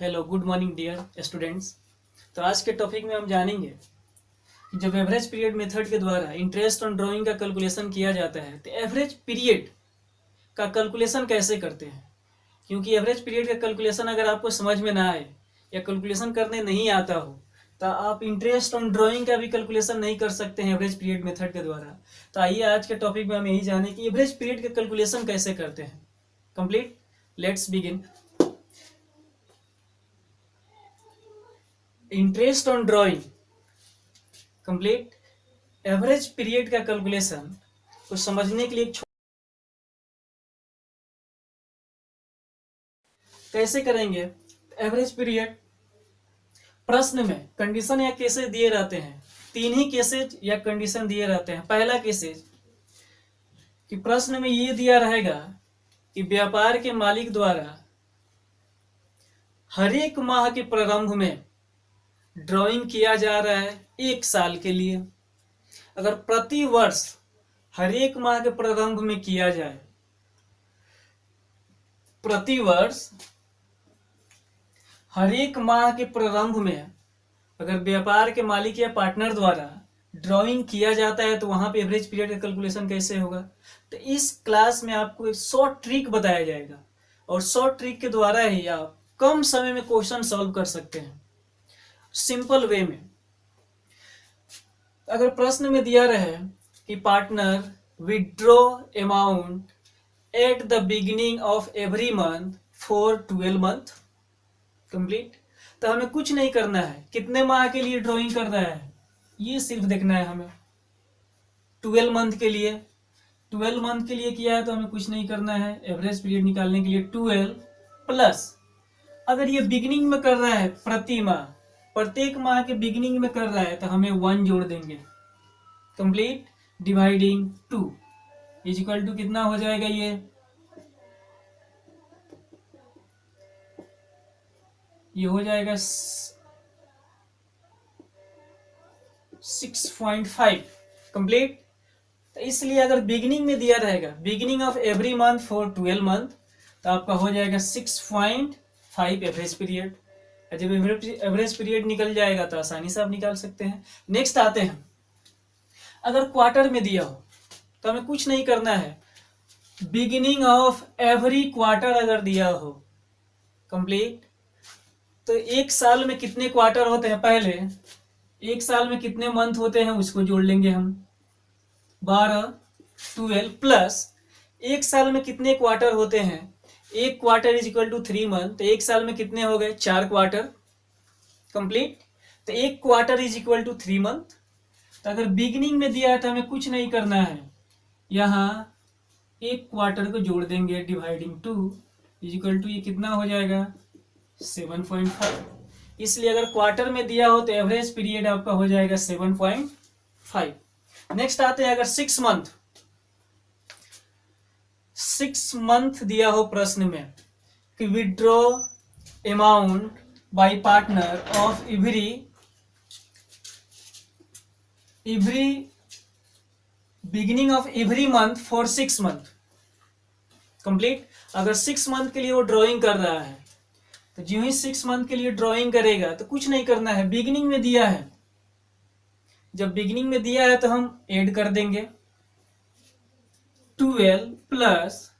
Hello good morning dear students. तो आज के टॉपिक में हम जानेंगे कि जब एवरेज पीरियड मेथड के द्वारा इंटरेस्ट ऑन ड्राइंग का कैलकुलेशन किया जाता है तो एवरेज पीरियड का कैलकुलेशन कैसे करते हैं। क्योंकि एवरेज पीरियड का कैलकुलेशन अगर आपको समझ में ना आए या कैलकुलेशन करने नहीं आता हो तो आप इंटरेस्ट ऑन ड्राइंग का भी कैलकुलेशन नहीं कर सकते हैं एवरेज पीरियड मेथड के द्वारा। तो आइए आज के टॉपिक में हम यही जाने कि एवरेज पीरियड का कैलकुलेशन कैसे करते हैं। Complete, let's begin. Interest on drawing complete average period का कैलकुलेशन को समझने के लिए कैसे करेंगे। एवरेज पीरियड प्रश्न में कंडीशन या केसेस दिए रहते हैं। तीन ही केसेज या कंडीशन दिए रहते हैं। पहला केसेज कि प्रश्न में ये दिया रहेगा कि व्यापार के मालिक द्वारा हर एक माह के प्रारंभ में ड्राइंग किया जा रहा है 1 साल के लिए। अगर प्रति वर्ष हर एक माह के प्रारंभ में किया जाए, प्रति वर्ष हर एक माह के प्रारंभ में अगर व्यापार के मालिक या पार्टनर द्वारा ड्राइंग किया जाता है तो वहां पे एवरेज पीरियड का कैलकुलेशन कैसे होगा। तो इस क्लास में आपको एक शॉर्ट ट्रिक बताया जाएगा और शॉर्ट ट्रिक के द्वारा ही आप कम समय में क्वेश्चन सॉल्व कर सकते हैं सिंपल वे में। अगर प्रश्न में दिया रहे कि partner withdraw amount at the beginning of every month for 12 month complete, तो हमें कुछ नहीं करना है कितने माह के लिए ड्राइंग कर रहा है ये सिर्फ देखना है हमें। 12 मंथ के लिए, 12 मंथ के लिए किया है तो हमें कुछ नहीं करना है। एवरेज पीरियड निकालने के लिए 12 प्लस अगर ये बिगिनिंग में कर रहा है प्रति माह, प्रत्येक माह के बिगिनिंग में कर रहा है तो हमें 1 जोड़ देंगे। Complete, dividing 2 is equal to कितना हो जाएगा ये हो जाएगा 6.5 कंप्लीट। तो इसलिए अगर बिगिनिंग में दिया रहेगा beginning of every month for 12 month तो आपका हो जाएगा 6.5 एवरेज पीरियड। जब एवरेज पीरियड निकल जाएगा तो आसानी से आप निकाल सकते हैं। नेक्स्ट आते हैं, अगर क्वार्टर में दिया हो तो हमें कुछ नहीं करना है। बिगिनिंग ऑफ एवरी क्वार्टर अगर दिया हो कंप्लीट, तो एक साल में कितने क्वार्टर होते हैं, पहले एक साल में कितने मंथ होते हैं उसको जोड़ लेंगे हम 12 12 प्लस एक साल में कितने क्वार्टर होते हैं, एक quarter is equal to 3 month, तो एक साल में कितने हो गए 4 क्वार्टर कंप्लीट। तो एक quarter is equal to 3 month. तो अगर बिगिनिंग में दिया है तो हमें कुछ नहीं करना है, यहाँ एक क्वार्टर को जोड़ देंगे डिवाइडिंग 2 इज इक्वल टू ये कितना हो जाएगा 7.5। इसलिए अगर क्वार्टर में दिया हो तो एवरेज पीरियड आपका हो जाएगा 7.5। नेक्स्ट आते हैं, अगर 6 मंथ दिया हो प्रश्न में कि withdraw amount by partner of every beginning of every month for 6 month complete. अगर 6 मंथ के लिए वो ड्राइंग कर रहा है तो जो ही 6 मंथ के लिए ड्राइंग करेगा तो कुछ नहीं करना है, बिगिनिंग में दिया है, जब बिगिनिंग में दिया है तो हम ऐड कर देंगे 12 प्लस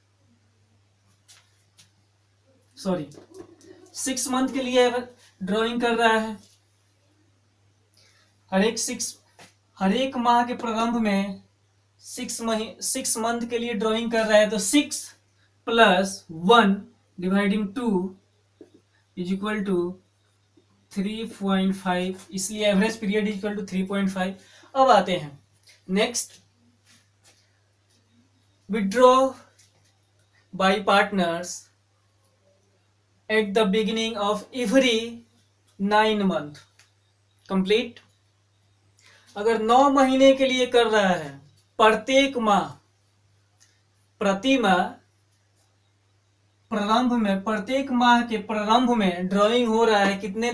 6 मंथ के लिए ड्राइंग कर रहा है, हर एक माह के प्रारंभ में 6 मंथ के लिए ड्राइंग कर रहा है तो 6 plus 1 dividing 2 is equal to 3.5। इसलिए average period is equal to 3.5। अब आते हैं next, withdraw by partners at the beginning of every 9 month complete. अगर 9 महीने के लिए कर रहा है, प्रत्येक माह प्रति माह प्रारंभ में, प्रत्येक माह के प्रारंभ में ड्राइंग हो रहा है कितने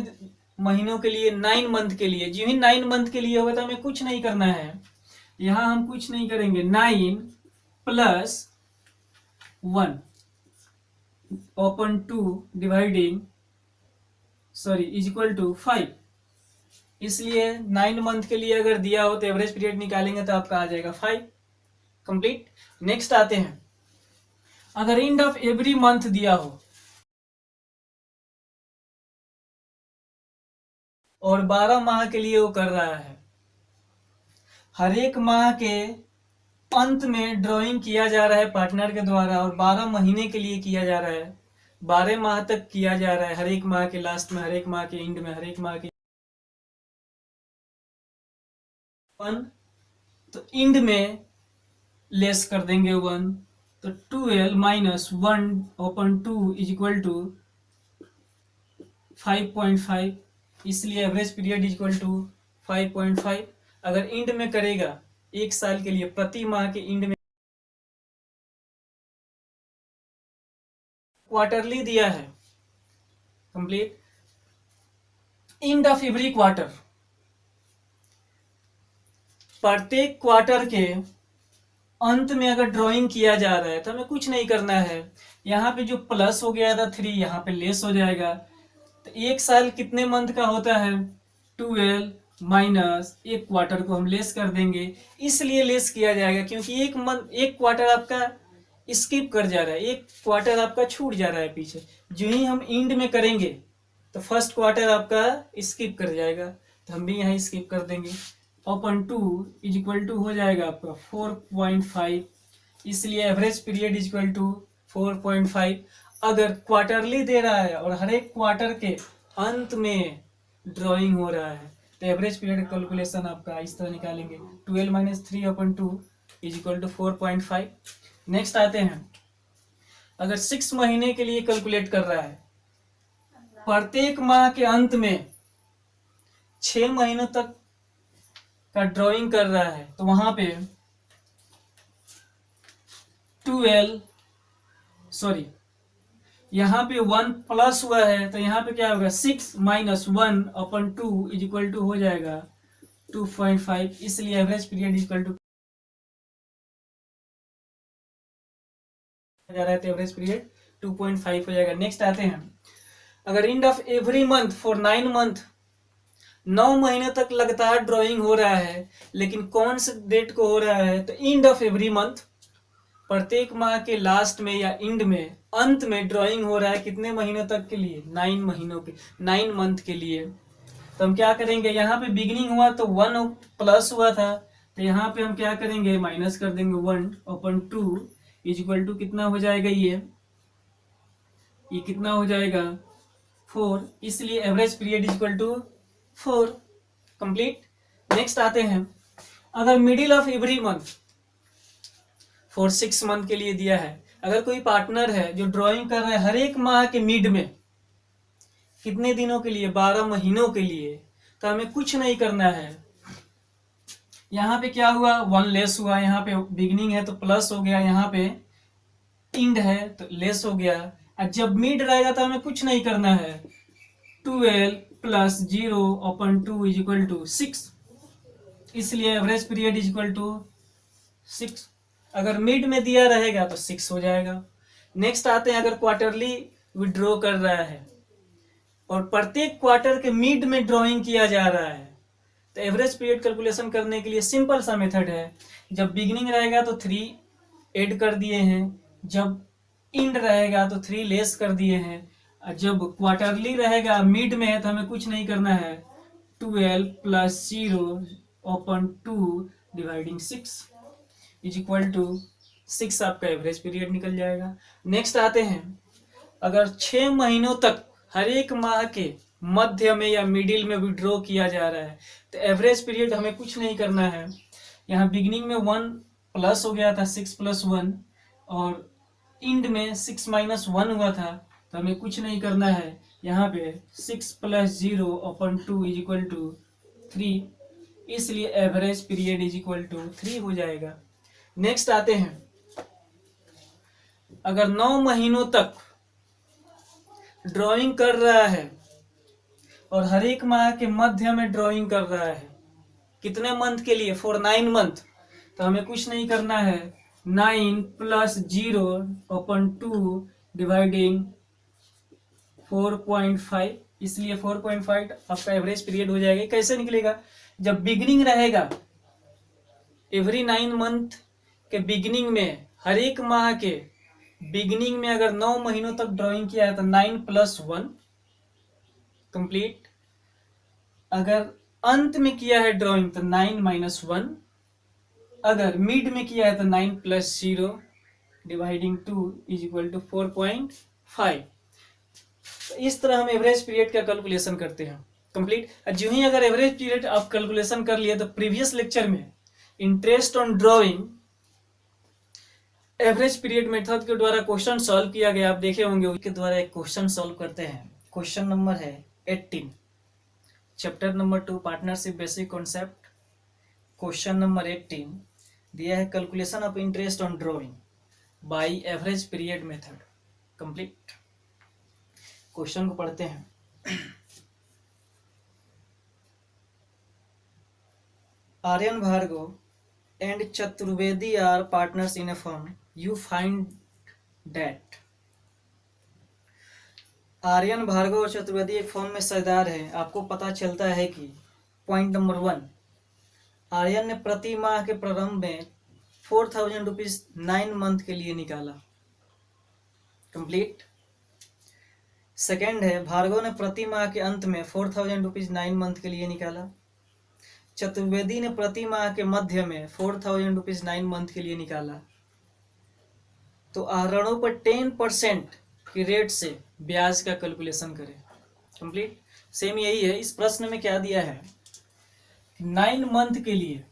महीनों के लिए 9 मंथ के लिए। जो ही 9 मंथ के लिए होगा तो हमें कुछ नहीं करना है, यहां हम कुछ नहीं करेंगे, 9 plus 1 open 2 dividing sorry is equal to 5। इसलिए 9 मंथ के लिए अगर दिया हो तो एवरेज पीरियड निकालेंगे तो आपका आ जाएगा 5। कंप्लीट। नेक्स्ट आते हैं, अगर एंड ऑफ एवरी मंथ दिया हो और 12 माह के लिए वो कर रहा है, हर एक माह के अंत में ड्राइंग किया जा रहा है पार्टनर के द्वारा और 12 महीने के लिए किया जा रहा है, 12 माह तक किया जा रहा है, हर एक माह के लास्ट में, हर एक माह के एंड में, हर एक माह के 1, तो एंड में लेस कर देंगे 1, तो 12 माइनस 1/2 इज इक्वल टू 5.5। इसलिए average period is equal to 5.5। अगर एंड में करेगा एक साल के लिए, प्रति माह के एंड में क्वार्टरली दिया है, complete. And of every quarter, प्रत्येक क्वार्टर के अंत में अगर ड्राइंग किया जा रहा है तो हमें कुछ नहीं करना है, यहाँ पे जो प्लस हो गया था 3 यहाँ पे लेस हो जाएगा। तो एक साल कितने मंथ का होता है, 12 माइनस एक क्वार्टर को हम लेस कर देंगे, इसलिए लेस किया जाएगा क्योंकि एक क्वार्टर आपका स्किप कर जा रहा है, एक क्वार्टर आपका छूट जा रहा है पीछे। जो ही हम एंड में करेंगे तो फर्स्ट क्वार्टर आपका स्किप कर जाएगा, तो हम भी यहाँ स्किप कर देंगे। ओपन 2 इज इक्वल टू हो जाएगा आपका 4.5। इसलिए average period is equal to 4.5। अगर क्वार्टरली दे रहा है और हर एक क्वार्टर के अंत में ड्राइंग हो रहा है तो एवरेज पीरियड कैलकुलेशन आपका इस तरह निकालेंगे, 12 minus 3/2 is equal to 4.5। Next आते हैं, अगर 6 महीने के लिए कैलकुलेट कर रहा है, प्रत्येक माह के अंत में 6 महीनों तक का ड्राइंग कर रहा है तो वहां पे 12 सॉरी यहाँ पे 1 प्लस हुआ है तो यहाँ पे क्या होगा 6 माइनस 1/2 इज इक्वल टू हो जाएगा 2.5। इसलिए एवरेज पीरियड इक्वल टू जा रहा है तो एवरेज पीरियड 2.5 हो जाएगा। नेक्स्ट आते हैं, अगर and of every month for 9 month, 9 महीने तक लगातार ड्राइंग हो रहा है, लेकिन कौन से डेट को हो रहा है तो एंड ऑफ एवरी मंथ, प्रत्येक माह के लास्ट में या एंड में, अंत में ड्राइंग हो रहा है कितने महीनों तक के लिए, 9 महीनों के, 9 मंथ के लिए। तो हम क्या करेंगे, यहाँ पे बिगिनिंग हुआ तो 1 प्लस हुआ था तो यहाँ पे हम क्या करेंगे माइनस कर देंगे 1/2 इज इक्वल टू कितना हो जाएगा, ये कितना हो जाएगा 4। इसलिए average period is equal to 4। Complete. Next आते हैं, अगर middle of every month for 6 month के लिए दिया है, अगर कोई पार्टनर है जो ड्राइंग कर रहा है हर एक माह के मिड में, कितने दिनों के लिए, 12 महीनों के लिए, तो हमें कुछ नहीं करना है। यहाँ पे क्या हुआ 1 लेस हुआ, यहाँ पे बिगिनिंग है तो प्लस हो गया, यहाँ पे एंड है तो लेस हो गया। और जब मिड रहेगा तो हमें कुछ नहीं करना है, 12 प्लस 0/2 इज इक्वल टू 6। इसलिए average period is equal to 6। अगर मिड में दिया रहेगा तो 6 हो जाएगा। नेक्स्ट आते हैं, अगर क्वार्टरली विड्रॉ कर रहा है और प्रत्येक क्वार्टर के मिड में ड्राइंग किया जा रहा है तो एवरेज पीरियड कैलकुलेशन करने के लिए सिंपल सा मेथड है, जब बिगिनिंग रहेगा तो 3 ऐड कर दिए हैं, जब एंड रहेगा तो 3 लेस कर दिए हैं, जब क्वार्टरली रहेगा मिड में है तो हमें कुछ नहीं करना है, 12 plus 0/2 dividing 6 is equal to 6 आपका एवरेज पीरियड निकल जाएगा। नेक्स्ट आते हैं, अगर 6 महीनों तक हर एक माह के मध्य में या मिडिल में विड्रॉ किया जा रहा है तो एवरेज पीरियड हमें कुछ नहीं करना है। यहाँ बिगिनिंग में 1 प्लस हो गया था 6 + 1 और एंड में 6 - 1 हुआ था तो हमें कुछ नहीं करना है, यहाँ पे 6 + 0/2 इज इक्वल टू 3। इसलिए average period is equal to 3 हो जाएगा। नेक्स्ट आते हैं, अगर 9 महीनों तक ड्राइंग कर रहा है और हर एक माह के मध्य में ड्राइंग कर रहा है, कितने मंथ के लिए, फॉर 9 मंथ, तो हमें कुछ नहीं करना है, 9 + 0/2 डिवाइडिंग 4.5 इसलिए 4.5 आपका एवरेज पीरियड हो जाएगा। कैसे निकलेगा? जब बिगिनिंग रहेगा, एवरी 9 मंथ के बिगिनिंग में, हर एक माह के बिगिनिंग में अगर 9 महीनों तक ड्राइंग किया है तो 9 + 1 कंप्लीट। अगर अंत में किया है ड्राइंग तो 9 - 1। अगर मिड में किया है तो 9 + 0 डिवाइडिंग 2 = 4.5। तो इस तरह हम एवरेज पीरियड का कैलकुलेशन करते हैं कंप्लीट। जो ही अगर एवरेज पीरियड आप कैलकुलेशन कर लिए तो प्रीवियस लेक्चर में interest on drawing average period method के द्वारा क्वेश्चन सॉल्व किया गया, आप देखे होंगे। उसके द्वारा एक क्वेश्चन सॉल्व करते हैं। क्वेश्चन नंबर है 18, chapter number 2 partnership basic concept. Question number 18 दिया है, calculation of interest on drawing by average period method complete. Question को पढ़ते हैं। Aryan Bhargava and Chaturvedi are partners in a firm. You find that Aryan, Bhargava और चतुर्वेदी एक फर्म में साझेदार है। आपको पता चलता है कि पॉइंट नंबर 1, आर्यन ने प्रति माह के प्रारंभ में 4000 रुपीज 9 मंथ के लिए निकाला कंप्लीट। सेकेंड है, भार्गव ने प्रति माह के अंत में 4000 रुपीज 9 मंथ के लिए निकाला। चतुर्वेदी ने प्रति माह के मध्य में 4000 रुपीज 9 मंथ के लिए निकाला। तो आहरणों पर 10% की रेट से ब्याज का कैलकुलेशन करें कंप्लीट। सेम यही है। इस प्रश्न में क्या दिया है, 9 मंथ के लिए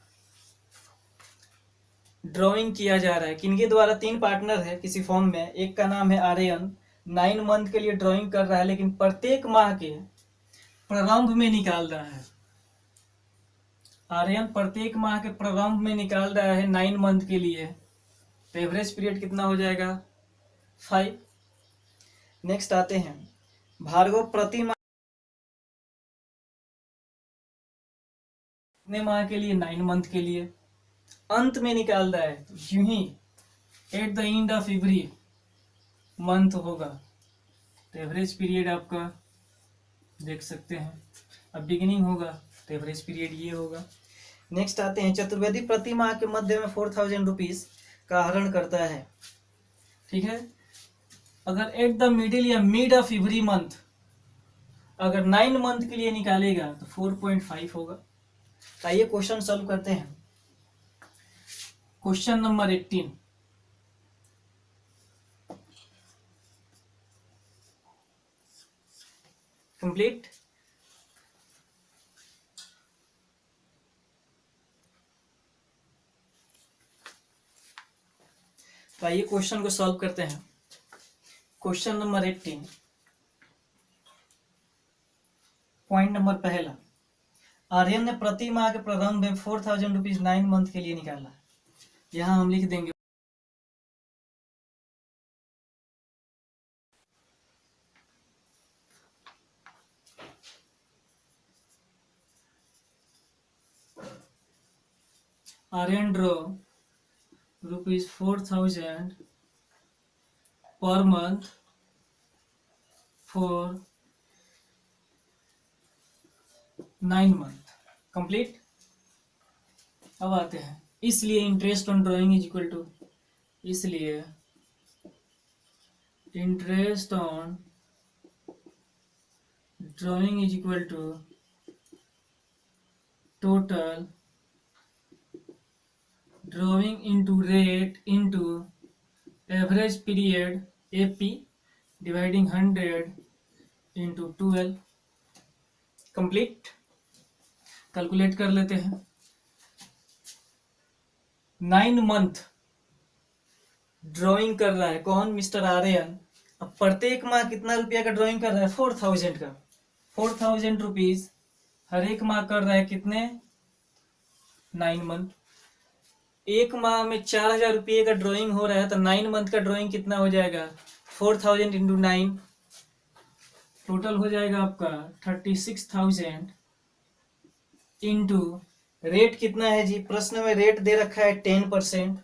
ड्राइंग किया जा रहा है। किनके द्वारा? 3 पार्टनर है किसी फॉर्म में। एक का नाम है आर्यन, 9 मंथ के लिए ड्राइंग कर रहा है, लेकिन प्रत्येक माह के प्रारंभ में निकाल रहा है। आर्यन प्रत्येक माह के प्रारंभ में निकाल रहा है 9 मंथ के लिए, तो एवरेज पीरियड कितना हो जाएगा? 5। नेक्स्ट आते हैं, भार्गव प्रति माह कितने माह के लिए? 9 मंथ के लिए। अंत में निकाल रहा है, तो यूं ही at the end of every month होगा, तो एवरेज पीरियड आपका देख सकते हैं। अब बिगिनिंग होगा तो एवरेज पीरियड ये होगा। नेक्स्ट आते हैं, चतुर्वेदी प्रति माह के मध्य में 4000 रुपीज का आहरण करता है। ठीक है, अगर एट द मिडिल या मिड ऑफ एवरी मंथ अगर 9 मंथ के लिए निकालेगा तो 4.5 होगा। आइए क्वेश्चन सॉल्व करते हैं। Question number 18, complete. तो आइए क्वेश्चन को सॉल्व करते हैं। क्वेश्चन नंबर 18, पॉइंट नंबर पहला, आर्यन ने प्रति माह के प्रारंभ में 4000 रुपीज 9 मंथ के लिए निकाला। यहां हम लिख देंगे Aryan draw rupees 4000 per month for 9 month complete. अब आते हैं, इसलिए interest on drawing is equal to, इसलिए interest on drawing is equal to total drawing into rate into average period AP dividing 100 into 12 complete. Calculate कर लेते हैं। 9 month drawing कर रहा है कौन? मिस्टर आर्यन। अब प्रत्येक माह कितना रुपया का ड्राइंग कर रहा है? 4000 का। 4000 रुपीज हर एक माह कर रहा है कितने? 9 मंथ। एक माह में 4000 रुपये का ड्राइंग हो रहा है, तो 9 मंथ का ड्राइंग कितना हो जाएगा? 4000 इंटू 9, टोटल हो जाएगा आपका 36,000 इंटू रेट कितना है जी? प्रश्न में रेट दे रखा है 10%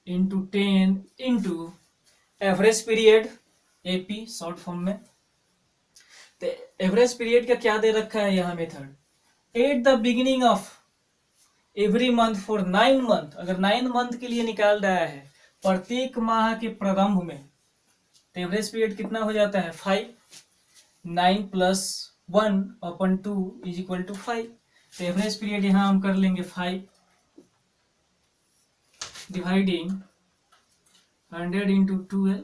into 10 into average period AP short form में। तो एवरेज पीरियड का क्या दे रखा है यहाँ method, eight the beginning of every month for 9 month, अगर 9 मंथ के लिए निकाल रहा है प्रत्येक माह के प्रारंभ में, तो एवरेज पीरियड कितना हो जाता है 5, 9 plus 1 upon 2 is equal to 5। तो एवरेज पीरियड यहाँ हम कर लेंगे 5 dividing 100 into 12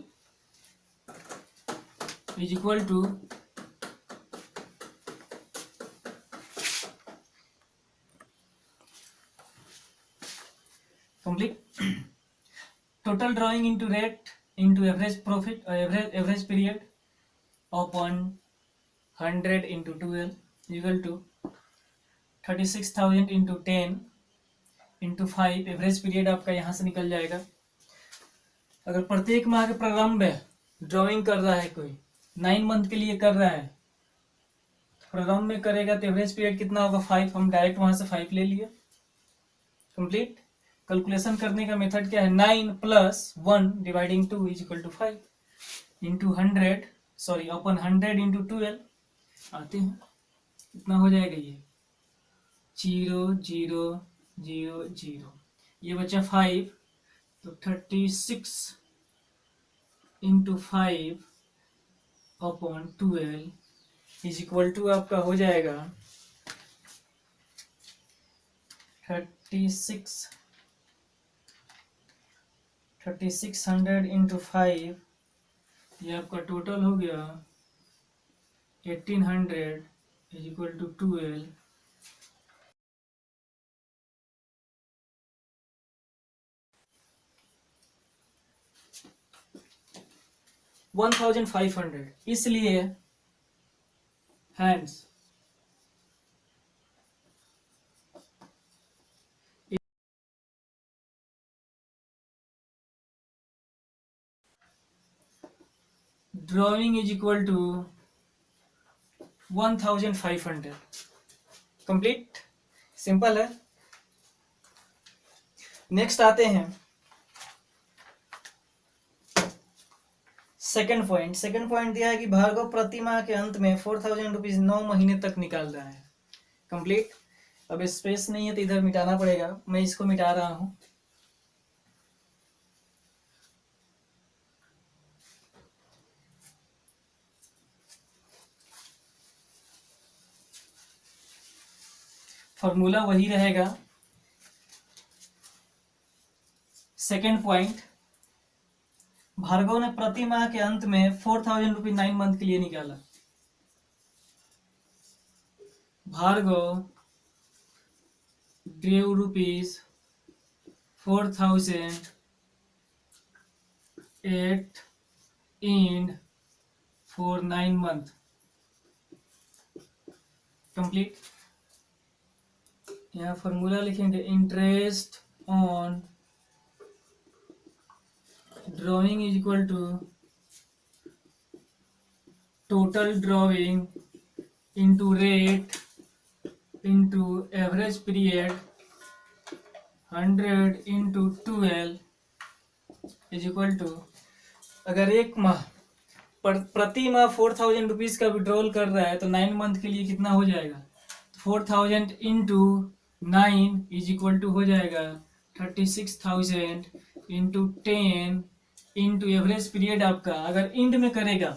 is equal to complete total drawing into rate into average profit or average period upon 100 into 12 equal to 36,000 into 10 into 5। Average period आपका यहाँ से निकल जाएगा। अगर प्रत्येक माह के प्रारंभ में ड्राइंग कर रहा है कोई 9 मंथ के लिए कर रहा है, प्रारंभ में करेगा तो एवरेज पीरियड कितना होगा 5, हम डायरेक्ट वहां से 5 ले लिए। कंप्लीट कैलकुलेशन करने का मेथड क्या है, 9 plus 1 dividing 2 is equal to 5 into 100 sorry upon 100 into 12 आते हैं, कितना हो जाएगा ये 0 0 0 0, ये बचा 5, तो 36 into 5 upon 12 is equal to आपका हो जाएगा 3600 इंटू 5, ये आपका टोटल हो गया 1800 इज इक्वल टू 12। 1500, इसलिए hands drawing is equal to 1500। Complete, simple है। नेक्स्ट आते हैं सेकंड पॉइंट। सेकंड पॉइंट दिया है कि भार्गव प्रति माह के अंत में 4000 रुपीज 9 महीने तक निकाल रहा है। कंप्लीट, अब स्पेस नहीं है तो इधर मिटाना पड़ेगा, मैं इसको मिटा रहा हूं। फॉर्मूला वही रहेगा। सेकंड पॉइंट, भार्गव ने प्रति माह के अंत में 4000 रुपीज 9 मंथ के लिए निकाला। Bhargav drew rupees 4000 at in for 9 month. Complete, यहाँ फॉर्मूला लिखेंगे interest on drawing is equal to total drawing into rate into average period 100 into 12 is equal to, अगर एक माह प्रति माह 4000 रुपीज का विड्रॉल कर रहा है तो 9 मंथ के लिए कितना हो जाएगा, 4000 इंटू 9 इज इक्वल टू हो जाएगा 36,000 इंटू 10 इंटू एवरेज पीरियड आपका अगर इंड में करेगा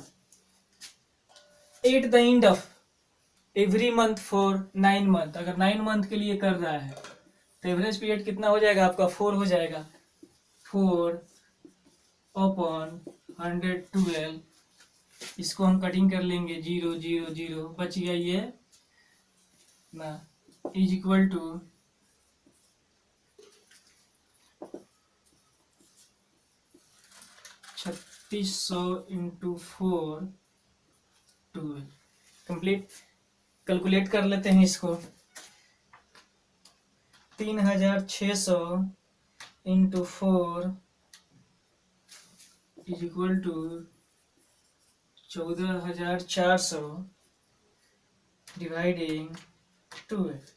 eight the end of every month for 9 month, अगर 9 मंथ के लिए कर रहा है तो एवरेज पीरियड कितना हो जाएगा आपका 4 हो जाएगा। 4 अपॉन 112, इसको हम कटिंग कर लेंगे 0 0 0, बच गया ये ना, is equal to 3600 into 4 12। Complete, calculate कर लेते हैं इसको। 3600 into 4 is equal to 14400 dividing 12,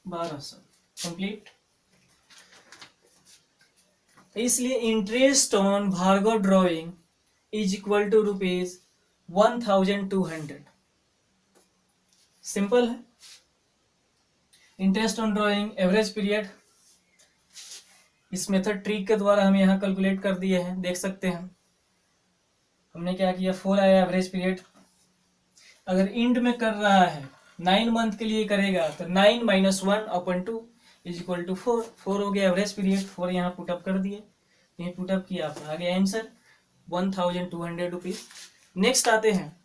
1200। Complete, इसलिए interest on Bhargav drawing is equal to ₹1200। Simple है। Interest on drawing average period, इस मेथड ट्रिक के द्वारा हम यहाँ कैलकुलेट कर दिए हैं, देख सकते हैं। हमने क्या किया, 4 आया एवरेज पीरियड। अगर इंड में कर रहा है 9 मंथ के लिए करेगा तो 9 - 1/2 इज इक्वल टू 4। 4 हो गया एवरेज पीरियड, 4 यहाँ पुटअप कर दिए, यही पुटअप किया आपका, आ गया आंसर ₹1200। नेक्स्ट आते हैं,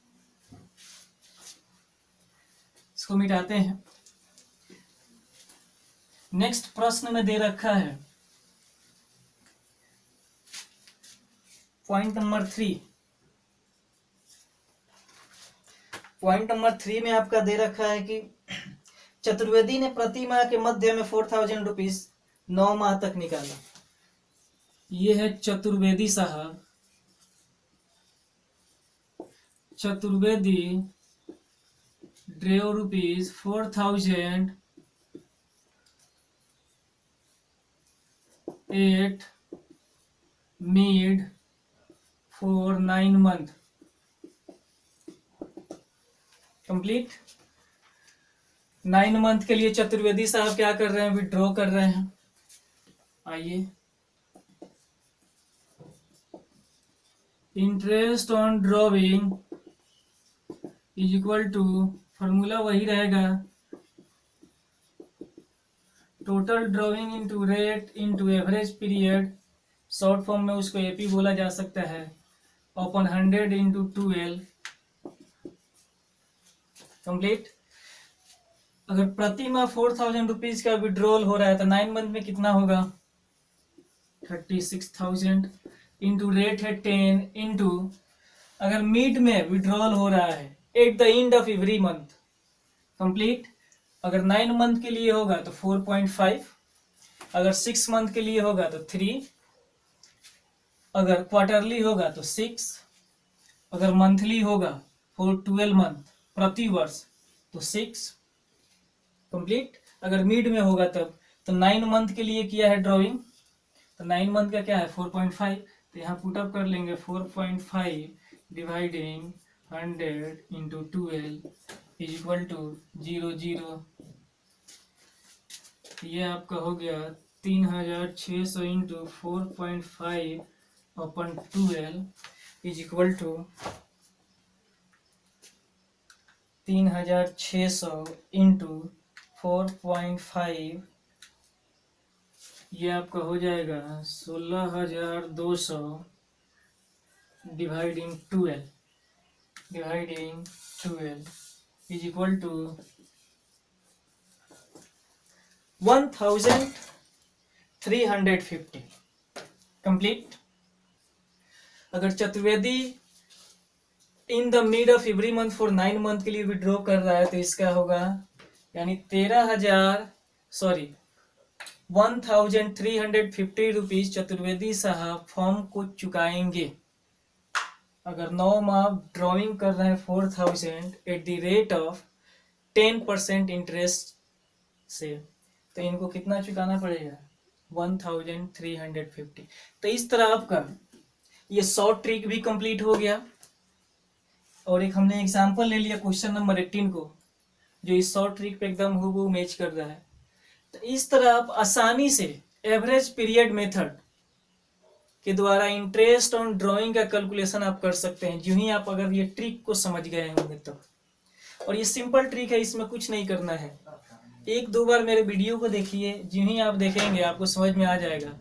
इसको मिटाते हैं। नेक्स्ट प्रश्न में दे रखा है पॉइंट नंबर 3। पॉइंट नंबर 3 में आपका दे रखा है कि चतुर्वेदी ने प्रति माह के मध्य में ₹4000 9 माह तक निकाला। ये है चतुर्वेदी साहब, Chaturvedi drew ₹4000 8 mid for 9 month complete. 9 month के लिए चतुर्वेदी साहब क्या कर रहे हैं, विड्रॉ कर रहे हैं। आइए, interest on drawing is equal to, formula वही रहेगा, total drawing into rate into average period, short form में उसको एपी बोला जा सकता है, अपॉन 100 इंटू 12 कंप्लीट। अगर प्रति माह ₹4000 का विड्रॉल हो रहा है तो 9 मंथ में कितना होगा, 36,000 इंटू रेट है 10 इंटू, अगर मिड में विड्रॉल हो रहा है eight the end of every month complete. अगर 9 मंथ के लिए होगा तो 4.5, अगर 6 मंथ के लिए होगा तो 3, अगर क्वार्टरली होगा तो 6, अगर मंथली होगा फॉर 12 मंथ प्रति वर्ष तो 6 कंप्लीट। अगर मिड में होगा तब तो 9 मंथ के लिए किया है ड्राइंग, तो 9 मंथ का क्या है 4.5, तो यहाँ पुटअप कर लेंगे 4.5 dividing 100 into 12 is equal to 00। ये आपका हो गया 3600 into 4.5 upon 12 is equal to 3600 into 4.5, ये आपका हो जाएगा 16,200 dividing 12 is equal to 1350 complete. अगर Chaturvedi in the mid of every month for 9 month के लिए विड्रॉ कर रहा है तो इसका होगा यानी 1350 चतुर्वेदी साहब फॉर्म को चुकाएंगे। अगर 9 माह ड्रॉइंग कर रहे हैं 4000 at the rate of 10% interest से, तो इनको कितना चुकाना पड़ेगा 1350। तो इस तरह आपका ये शॉर्ट ट्रिक भी कंप्लीट हो गया, और एक हमने एग्जांपल ले लिया क्वेश्चन नंबर 18 को जो इस शॉर्ट ट्रिक पे एकदम हूबहू मैच कर रहा है। तो इस तरह आप आसानी से एवरेज पीरियड मेथड के द्वारा इंटरेस्ट ऑन ड्राइंग का कैलकुलेशन आप कर सकते हैं, जो ही आप अगर ये ट्रिक को समझ गए होंगे तो। और ये सिंपल ट्रिक है, इसमें कुछ नहीं करना है, 1-2 बार मेरे वीडियो को देखिए, जो ही आप देखेंगे आपको समझ में आ जाएगा।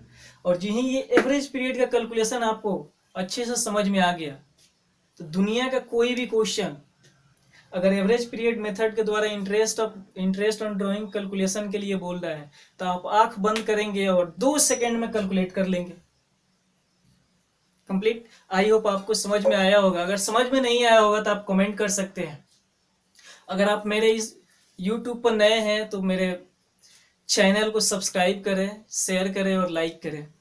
और जो ही ये एवरेज पीरियड का कैलकुलेशन आपको अच्छे से समझ में आ गया तो दुनिया का कोई भी क्वेश्चन अगर एवरेज पीरियड मेथड के द्वारा इंटरेस्ट ऑन ड्राइंग कैलकुलेशन के लिए बोल रहा है तो आप आंख बंद करेंगे और 2 सेकंड में कैलकुलेट कर लेंगे कंप्लीट। आई होप आपको समझ में आया होगा। अगर समझ में नहीं आया होगा तो आप कमेंट कर सकते हैं। अगर आप मेरे इस YouTube पर नए हैं तो मेरे चैनल को सब्सक्राइब करें, शेयर करें और लाइक करें।